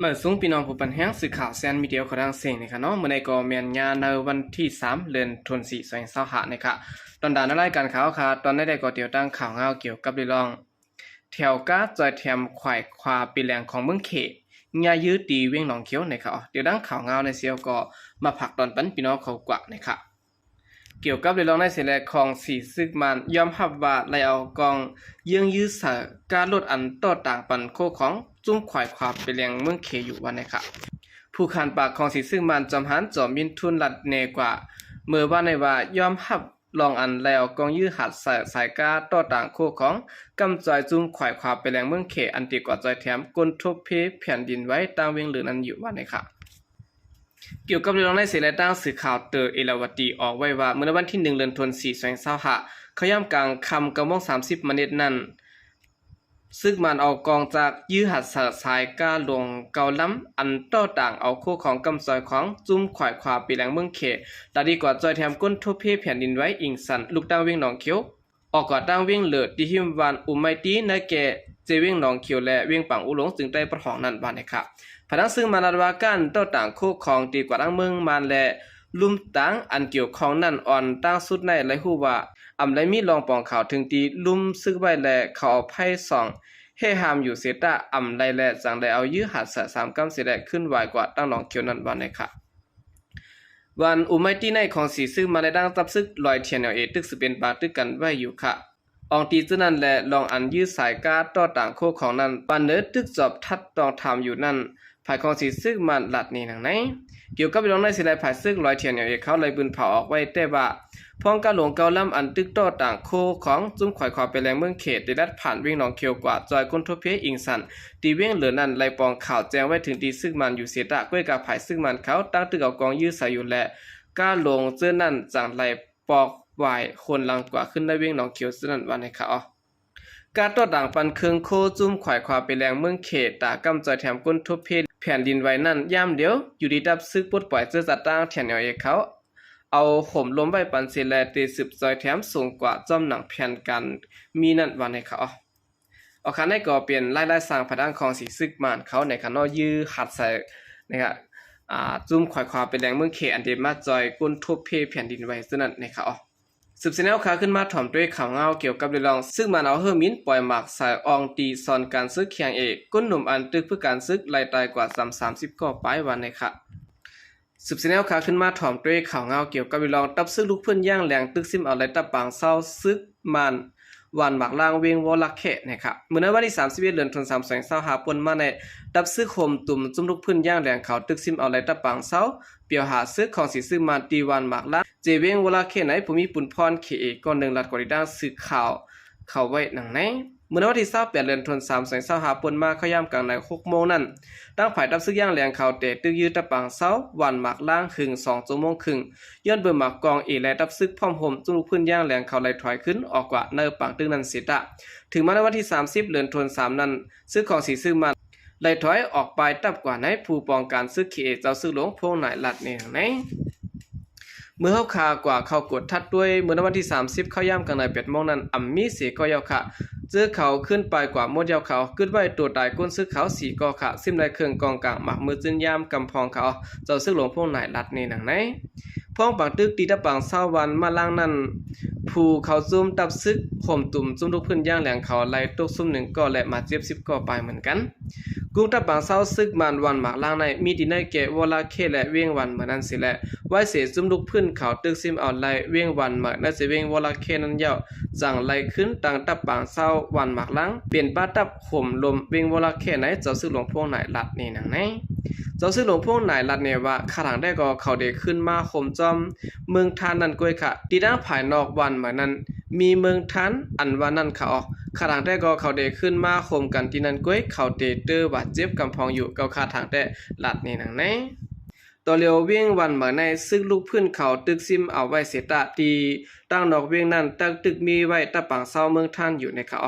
เมื่อสูงพี่น้องผู้ปันแห้งสื่อข่าวแซนมีเดียของทางเสียงนะคะเนาะเมื่อในก็เมียนยาในวันที่3เดือนธันวาคม2025นะคะตอนด่านในรายการข่าวค่ะตอนได้ก็เดียวตั้งข่าวเงาเกี่ยวกับเรื่องแถวก้าจอยแถมควายควาปีแหลงของเมืองเขยายื้อตีเวียงหนองเขียวนะคะเดี๋ยวตั้งข่าวเงาในเซียวก็มาผักตอนปันพี่น้องเขากว่านะคะเกี่ยวกับเรื่องในเสลของสีซึกมันยอมรับว่าไล่เอากองยื่ยื้อสาการลดอันต่อต่างปันโคของจุ้มควายควาปีแหลงเมืองเขอยู่วันนะคะผู้ขานปากของสีซึ่งมันจอมหันจอมมินทุนลัดเนกว่าเมื่อว่าในว่ายอมหับลองอันแล้วกองยื้อหัดสายกาต่อต่างโคของกำจอยจุ้มขวายความไปแรงเมืองเขอันตีกว่าจอยแถมกลทุบเพแผ่นดินไว้ตามเวียงหรือนั้นอยู่ว่าในค่ะเกี่ยวกับเรื่องในเสรีตั้งสื่อข่าวเตอเอลาวตีออกไว้ว่าเมื่อวันที่1เดือนธันวาคม2025เขาย่ำกลางคำกระมง30 เมตรนั้นซึ่งมันเอากองจากยื้อหัดสายกาลงเกาล้ำอันต่อต่างเอาคู่ของกำซอยของจุ้มขวายควาปีแหลงเมืองเขตาดีกว่าจอยแถมก้นทุบเพแผ่นดินไว้อิงสันลูกตั้งเวียงหนองเขียวออกกว่าตั้งเวียงเหลือที่หิมวันอุไมตีในแก่เจเวียงหนองเขียวและเวียงปังอุหลงจึงได้ประหองนั้นบานนะครับพนักซึ่งมาลาดวากันต่อต่างคู่ของตีกว่าตั้งเมืองมันและลุ่มตั้งอันเกี่ยวของนั่นอ่อนตั้งสุดในไรหูว่าอำไรมีลองปองข่าวถึงตีลุ่มซึกไว้และเขาเอาไพ่สองเฮหามอยู่เสตาอ่ำไรแลจังได้เอายื้อหัด3 กำเสด็จขึ้นไหวกว่าตั้งหนองเขียวนั้นวันในค่ะวันอุไมตีในของสีซึ่งมาในดังตับซึกลอยเทียนตึกสืเป็นปาตึกกันไว้อยู่ค่ะอองตีเจ้านั้นและลองอันยื้อสายกาต่อต่างโคของนั้นปันเนื้อตึกจอบทัดตองทำอยู่นั่นภายของสีซึ่งมันหลัดนี่หนังไหนเกี่ยวกับเรื่องในสิไลภายซึกลอยเทียนเขาเลยบืนเผาออกไว้แต่ว่าพ้องกาหลงเกาล้ำอันตึกต่อต่างโคของจุ้มข่อยควาไปแรงเมืองเขตได้ลัดผ่านเวียงหนองเขียวกว่าจอยก้นทบเพอิงสันตีเวียงเหลือนั้นไล่ปองข่าวแจ้งไว้ถึงตีซึ่งมันอยู่เสียตะก้วยกับภายซึ่งมันเขาตั้งตึกเอากองยื้อสายอยู่และกาหลงเจ้านั่นจังไล่ปอกวายคนลังกว่าขึ้นได้เวียงหนองเขียวเจ้านั่นวันให้เขาการต่อต่างปันเคืองโคจุ้มข่อยควาไปแรงเมืองเขตตากำจอยแถมก้นทบเพแผ่นดินไว้นั่นย่ำเดียวอยู่ดีดับซึกปลดปล่อยเจ้าจัดตั้งแถนเขาเอาห่มล้มไว้ปันเสแลตีสืบซอยแถมสูงกว่าจอมหนังแผ่นกันมีนั่นวันให้เขาเอาคันได้ก็เปลี่ยนไล่สร้างผดังของสีซึกมานเขาในคันนอยื้อหัดใส่นะครับจุ่มข่อยควาเป็นแรงเมืองเขอันเดมาจอยก้นทุบเพแผ่นดินไว้ซะนั่นในเขาสืบเสนอขาขึ้นมาถ่อมด้วยข่าวเงาเกี่ยวกับเรื่องซึ่งมันเอาเฮอร์มินปล่อยหมากสายอองตีซอนการซึกเคียงก้นหนุ่มอันตึกเพื่อการซึกไล่ตายกว่า30ก็ปลายวันในค่ะสืบเสนอขาขึ้นมาถ่อมด้วยข่าวเงาเกี่ยวกับเรื่องตับซึกลูกเพื่อนย่างแหลงตึกซิมเอาไล่ตับปางเศร้าซึกมันวันหมากลางเวียงวอลักเขนะครับเมื่อในวันที่31เดือนธันวาคม2025ปนมาในตับซึกโฮมตุ่มจุ่มลูกเพื่อนย่างแหลงเขาตึกซิมเอาไล่ตับปางเศร้าเปียวหาซึกของสีซึกมันตีวันหมากลางเจเวียงวอลักเขไหนภูมิปุ่นพรเขก่อนหนึ่งลัดกอริด้าสื่อข่าวเขาไว้หนังไหนเมื่อวันที่28เดือนธันวาคม2025ปนมาเข้ายามกลางใน6 โมงนั้นตั้งฝ่ายตับซึกย่างแหลงเขาเตะตึกยืดตะปังเศร้าวันหมากล่างครึ่ง2 ชั่วโมงครึ่งย้อนเบิ่มหมากกองและตับซึกพร้อมห่มจุลุพื้นย่างแหลงเขาไล่ถอยขึ้นออกกว่าเนอปังตึกนั้นเสียตะถึงมาในวันที่30เดือนธันวาคมนั้นซึกของสีซึกมันไล่ถอยออกไปตับกว่าในผู้ปองการซึกเขเจ้าซึกหลวงพงไหนลัดนี่ไหนเมื่อเข้าคากว่าเข้ากดทัดด้วยเมื่อวันที่30เข้าย่ามกลางใน8 โมงนั้นอัมมีเสก็ยาวค่ะเจอเขาขึ้นไปกว่าหมดยาวเขาขึ้นไว้ตัวตายก้นซึกเขา4ก็ค่ะซิมในเครื่องกองกลางหมักมือจึนยามกำพองเขาเจ้าซึกหลวงพงไหนลัดนี่หนังไหนพ้องปังตึกตีตะปังเศร้าวันมาล่างนั้นผู้เขาซุ่มตับซึกข่มตุ่มซุ่มทุกพื้นย่างแหลงเขาไล่ตกซุ่ม1ก็และมาเจ็บ10ก็ไปเหมือนกันกุ้งตะปังเศร้าซึกมันวันหมากล่างในมีดีในแก่วลาเคและเวียงวันเหมือนนั้นสิแหละไว้เสียซุ่มทุกพื้นเขาตึกซิมเอาไล่เวียงวันเหมือนน่าจะเวียงวลาเคนั้นยาวจังไล่ขึ้นตั้งตะปังเศร้าวันหมากล่างเปลี่ยนป้าตับข่มลมเวียงวลาเคไหนเจ้าซึกหลวงพวงไหนลัดนี่หนังไหนเจ้าซึกหลวงพวงไหนลัดเนี่ยว่าข้าหลังได้ก็เขาเดขึ้นมาข่มจอมเมืองทานนั่นก้อยค่ะตีด้านภายนอกวันเหมือนนั้นมีเมืองทันอันว่านั่นเขาข้าทางแต่ก็เขาเดขึ้นมาคมกันที่นั่นก้อยเขาเตเตอร์บาดเจ็บกำพองอยู่เกาข้าทางแต่หลัดนี่หนังไหนตัวเลียวเวียงวันเหมือนในซึ่งลูกพื้นเขาตึกซิมเอาไว้เสตะตีตั้งนอกเวียงนั้นตั้งตึกมีไว้ตะปังเศร้าเมืองท่านอยู่ในเขา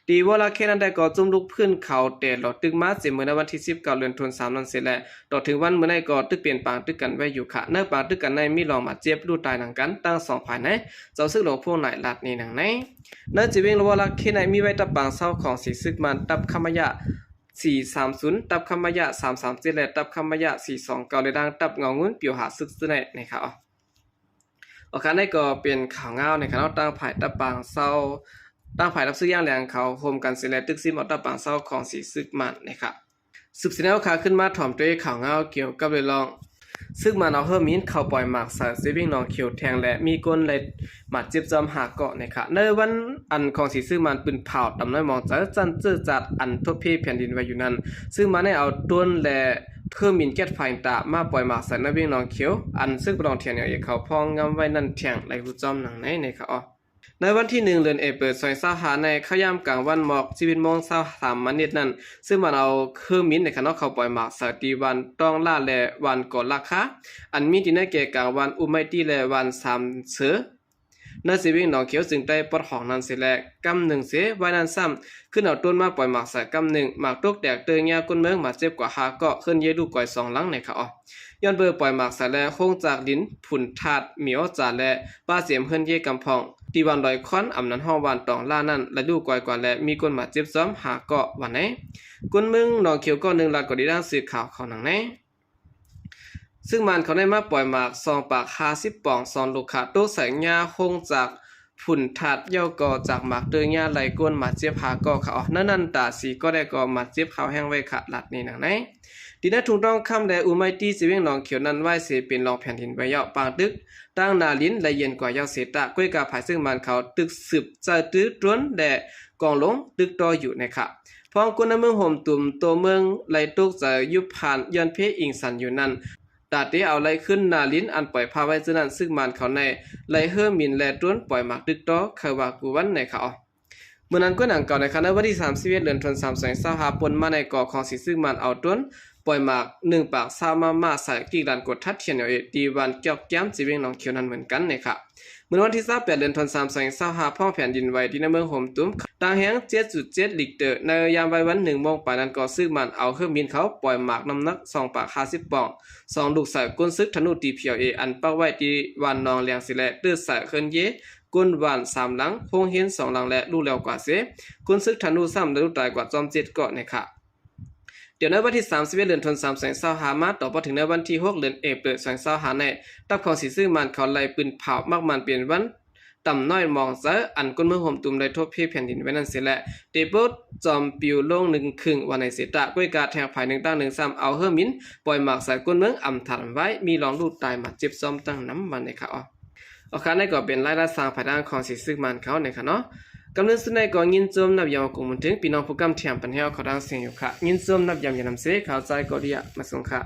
ตีวลาเคนั้นได้ก็จุ่มลูกพื้นเขาเตะหลอดตึกมาเสียเมื่อในวันที่19เดือนธันวาคมนั้นเสร็จแล้วต่อถึงวันเมื่อในก็ตึกเปลี่ยนปางตึกกันไว้อยู่ค่ะเนื้อปางตึกกันในมีรองมาเจ็บรูดตายหนังกันตั้ง2 ภายในเจ้าซึกหลวงพวกไหนลัดนี่หนังไหนเนื้อจีเวียงวลาเคในมีไว้ตะปังเศร้าของสีซึกมันตับขมยะ 430ตับคำมายะ337และตับคำมายะ429ในดังตับเงางุ้นเปียวหาซึกซึในครับโอเคนั่นก็เป็นข่าวเงาในคณะตั้งฝ่ายตับปางเศร้าตั้งฝ่ายรับซื้อย่างแรงเขาโฮมกันเสร็จแล้วตึกซิมอตับปางเศร้าของสีซึกมันนะครับสืบสินเอาขาขึ้นมาถ่อมด้วยข่าวเงาเกี่ยวกับเรื่องลองซึ่งมันเอาเฮิร์มินเข้าปล่อยหมากสายเซวิ่งนองเขียวแทงและมีก้นเลยหมัดจิบจอมหาเกาะนะครับในวันอันของสีซึ่งมันปืนเผาตำน้อยมองจะจันเจอจัดอันทบเพแผ่นดินไว้อยู่นั้นซึ่งมันได้เอาต้นและเพิ่มมินแก๊สไฟตามาปล่อยหมากสายในวิ่งนองเขียวอันซึ่งปลองเทียนอย่างเขาพองงำไว้นั่นแทงไหลหูจอมหนังในครับในวันที่1เดือนเอเปิดซอยซาหาในขย่ำกลางวันหมอกชีวิตมอง23มันนิดนั้นซึ่งมันเอาเครื่องมินในคณะเขาปล่อยหมากสตีวันต้องล่าและวันก่อนราคาอันมีที่ในเกกลางวันอุไมตีและวัน3เสือในชีวิตหนองเขียวจึงได้ปลดของนั้นเสียแลกำหนึ่งเสียไว้นั้นซ้ำขึ้นเอาต้นมาปล่อยหมากใส่กำหนึ่งหมากตกแตกเตยเงียก้นเมืองมาเจ็บกว่าหาเกาะขึ้นเยดูก่อย2หลังในเขาย้อนเบอร์ปล่อยหมากใส่และคงจากดินผุนถาดเหมียวจานและป้าเสียมเฮิรนเยกำพองตีวันลอยค้อนอำนั้นห้องวันตองล่านั่นและดูก่อยกว่าและมีคนมาเจ็บซ้อมหาเกาะวันไหนก้นเมืองหนองเขียวก็1 ลาดกว่าดีด้านสื่อข่าวเขาหนังไหนซึ่งมันเขาได้มาปล่อยหมาก2 ปาก50 ปอง2 ลูกขาโตใส่หญ้าคงจากผุ่นถาดเย่าก่อจากหมากเตยหญ้าไหลก้นมาเจ็บหาก่อเขานั่นตาสีก็ได้ก่อมาเจ็บเขาแห้งไว้ขาดหลัดนี่หนังไหนดีนะถูกต้องคำแดอุไมตีสิเวงหนองเขียวนั้นไหวเสเป็นรองแผ่นดินไว้เยาะปางตึกตั้งนาลิ้นและเย็นกว่าเยาเสตะก้วยกาภายซึ่งมันเขาตึกสืบจะตื้อต้นแดกองลงตึกต่ออยู่นะครับพร้อมกุนเมืองห่มตุ่มตัวเมืองไหลตุกจะยุบผ่านยันเพอิงสันอยู่นั้นตาตีเอาไหลขึ้นนาลิ้นอันปล่อยพาไว้จนั้นซึ่งมันเขาในไหลเฮือมินและต้นปล่อยหมากตึกต่อเคว่ากูวันในเขาเมื่อนั้นก็หนังเก่าในคณะวันที่31 เดือนธันวาคม2525ปนมาในก่อของสีซึ่งมันเอาต้นปล่อยหมาก1 ปากมาใส่กี่ดันกดทัดเทียนเอาดีวันเกี่ยวแก้มจีเวงหนองเขียวนั้นเหมือนกันนะครับเมื่อวันที่28 เดือนธันวาคม2525พ่อแผ่นดินไหวที่ในเมืองโฮมตุ้มต่างแห่ง 7.7 ลิกเตอร์ในยามวัน1 โมงปานนั้นก็ซึ่งมันเอาเครื่องบินเขาปล่อยหมากน้ำหนัก2 ปาก50 ปอง2 ลูกใส่ก้นซึกธนูตีเพียวอันปักไว้ที่วันนองเลียงสิแลตื้อใส่เคลื่อนเยก้นวัน3 หลังพงเห็น2 หลังและลูกแล้วกว่าเสก้นซึกธนูซ้ำและลูกตายกว่าจอม7เกาะนะครับเดี๋ยวในวันที่31 เดือนธันวาคม2525มาต่อพอถึงในวันที่6 เดือนเอเปิล2025ในตับของสีซื่อมันเขาไล่ปืนเผามากมันเปลี่ยนวันต่ำน้อยมองซะอันก้นเมืองห่มตุ่มได้ทบเพแผ่นดินไว้นั่นเสียแหละเดบดจอมปิวลง1 ครึ่งวันในเสตะก้วยกาแทงภาย1 ตั้ง1 3เอาเฮอร์มินปล่อยหมากใส่ก้นเมืองอำถันไว้มีรองลูกตายมาเจ็บซ้อมตั้งน้ำมันในค่ะเอาค่ะนั่นก็เป็นรายละสร้างภายด้านของสีซื่อมันเขาในค่ะเนาะกำลังสุดในก่อนยินจมนับยาวกลุ่มถึงพี่น้องผู้กำเทียมปัญหาเขาดังเสียงอยู่ค่ะยินจมนับยามยานำเสข่าวใจก็ดีมาส่งค่ะ